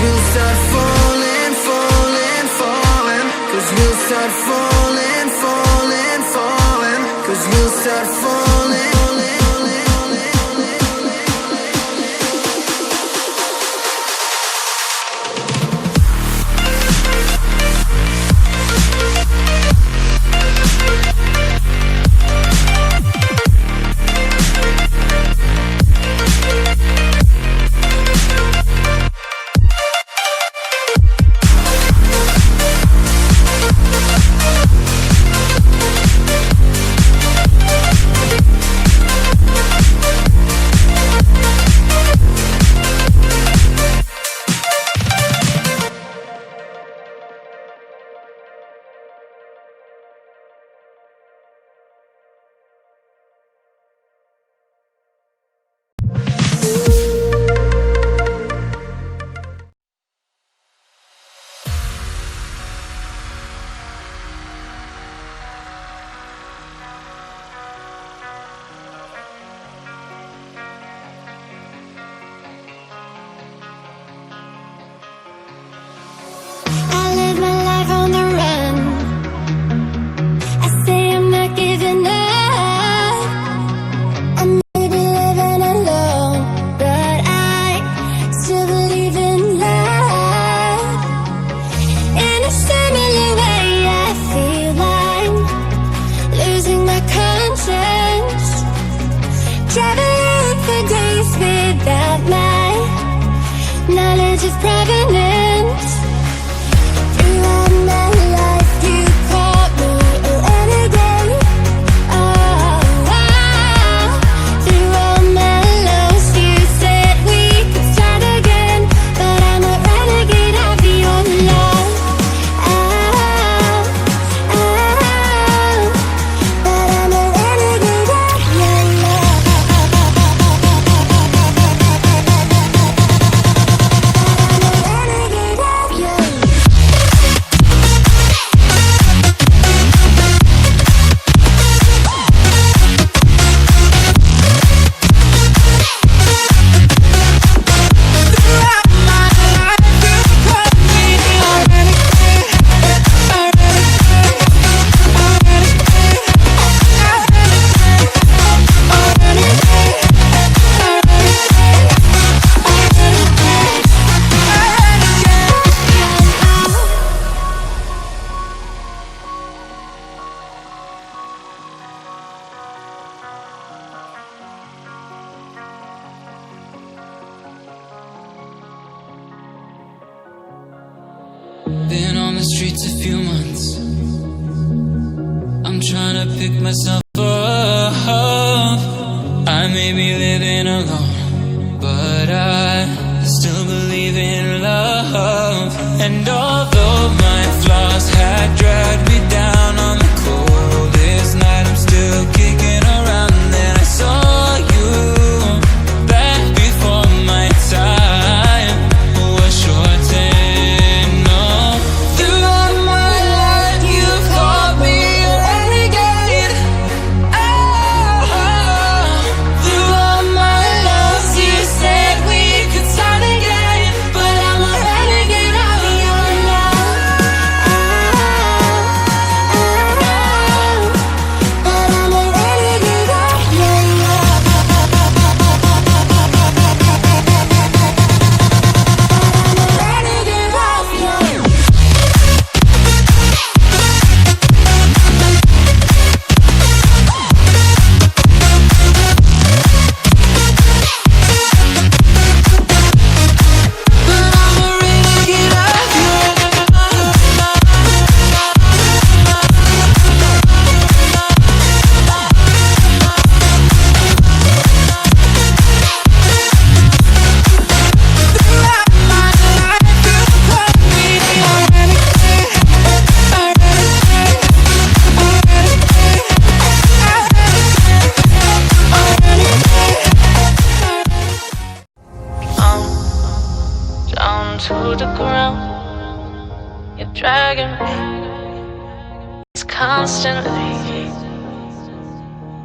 we'll start falling, falling, falling. 'Cause we'll start falling, falling, falling. 'Cause we'll start falling. Been on the streets a few months. I'm trying to pick myself up. I may be living alone, but I still believe in love. And although my flaws had dragged me down on the coldest night, I'm still kicking around. Then I saw you back before my time was short and no. Throughout my life you've called me a renegade. Throughout my loves you said we could start again, but I'm a renegade of your love. But I'm a renegade of your love. Renegade of your love. Down to the ground, you're dragging me. It's constantly.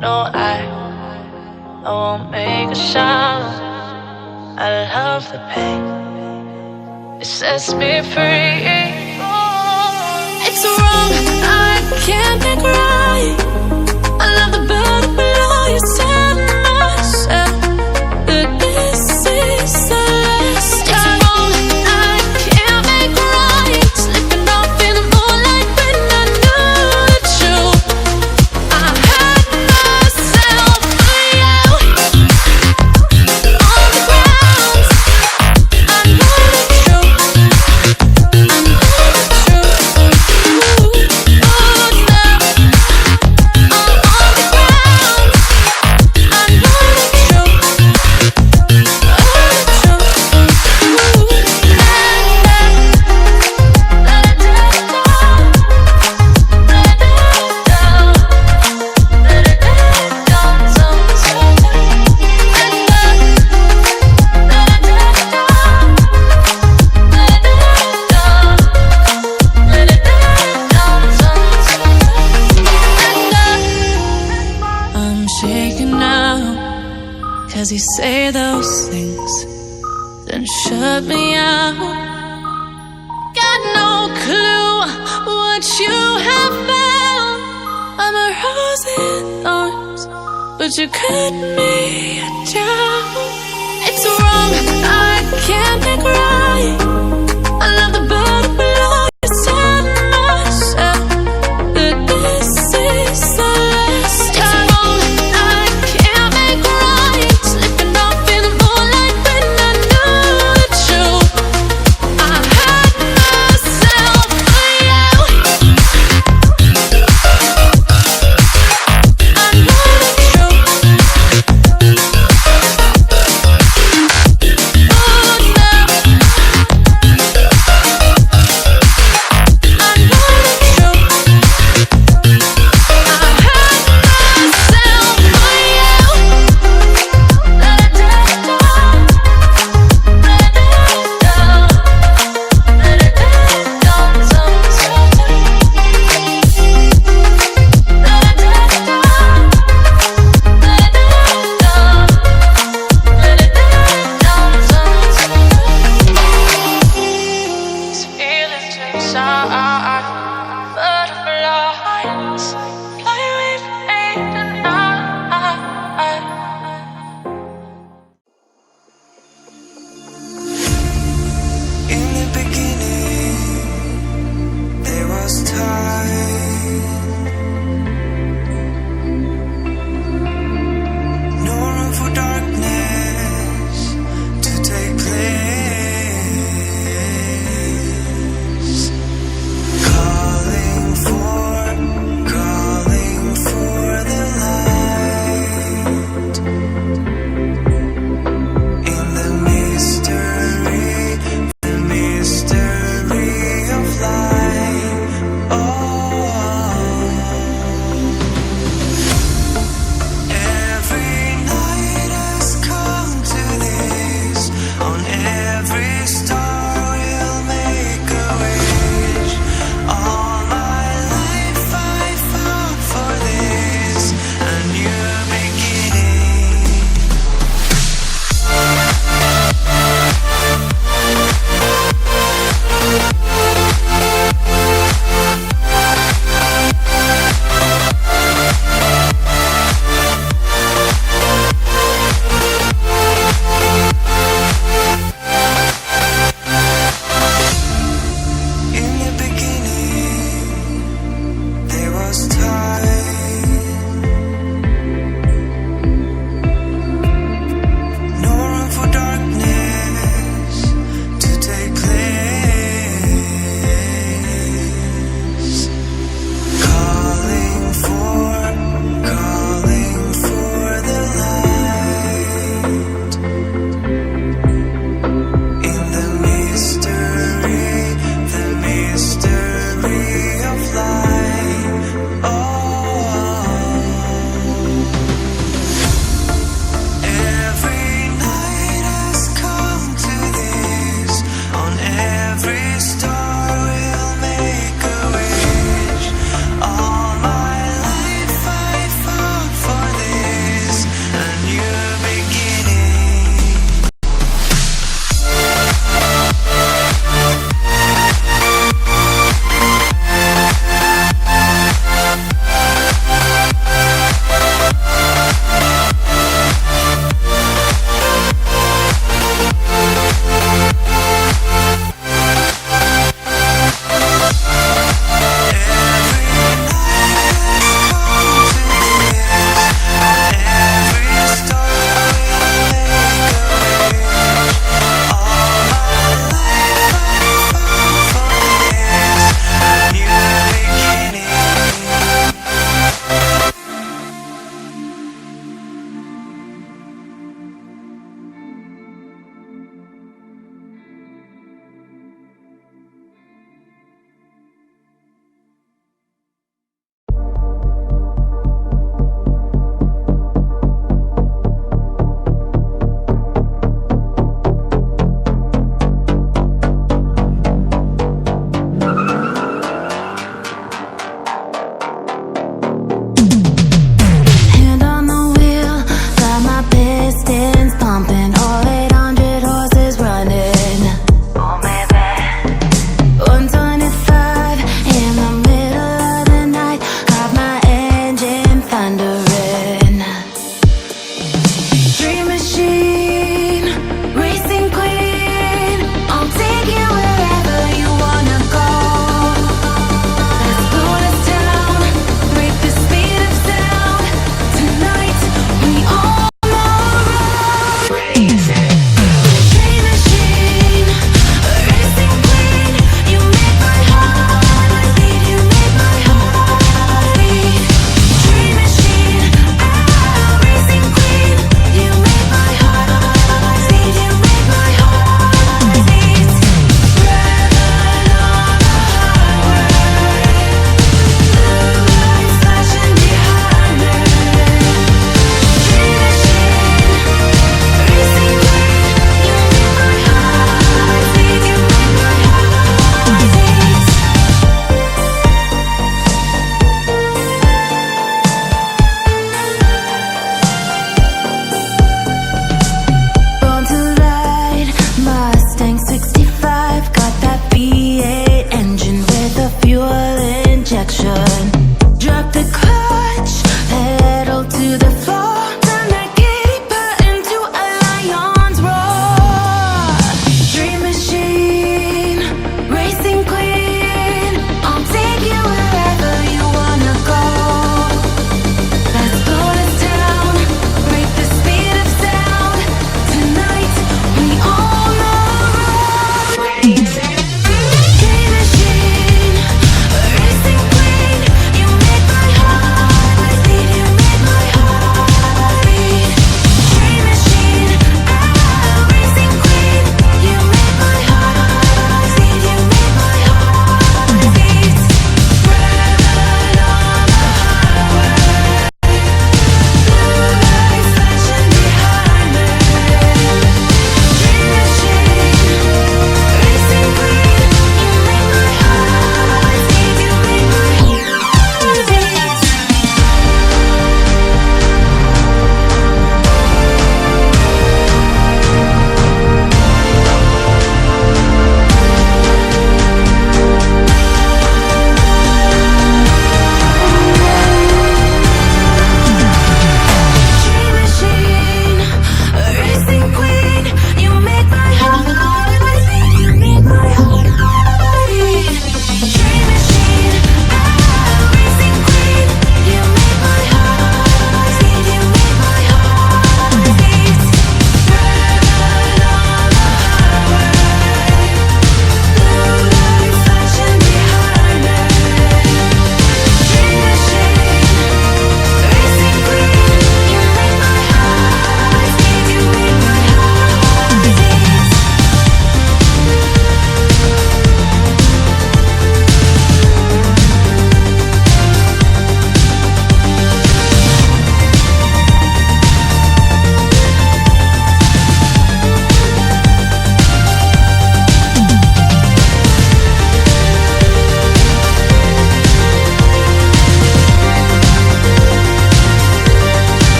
No, I won't make a sound. I love the pain. it sets me free. It's wrong, I can't make right. I love the bird below you, tell myself that this is the last time. It's wrong, I can't make right. Slipping off in the moonlight when I knew the truth. I had myself for you. On the ground, I know the truth. I know the truth. Oh, now I'm on the ground. I know the truth. I'm shaking now, 'cause you say those things, then shut me out. Got no clue what you have found. I'm a rose in thorns, but you cut me down. It's wrong, I can't make right. I love the bird below you, tell myself that this is the last time. It's wrong, I can't make right. Slipping off in the moonlight when I knew the truth. I had myself for you. I know the truth. Oh, now I know the These feelings take time.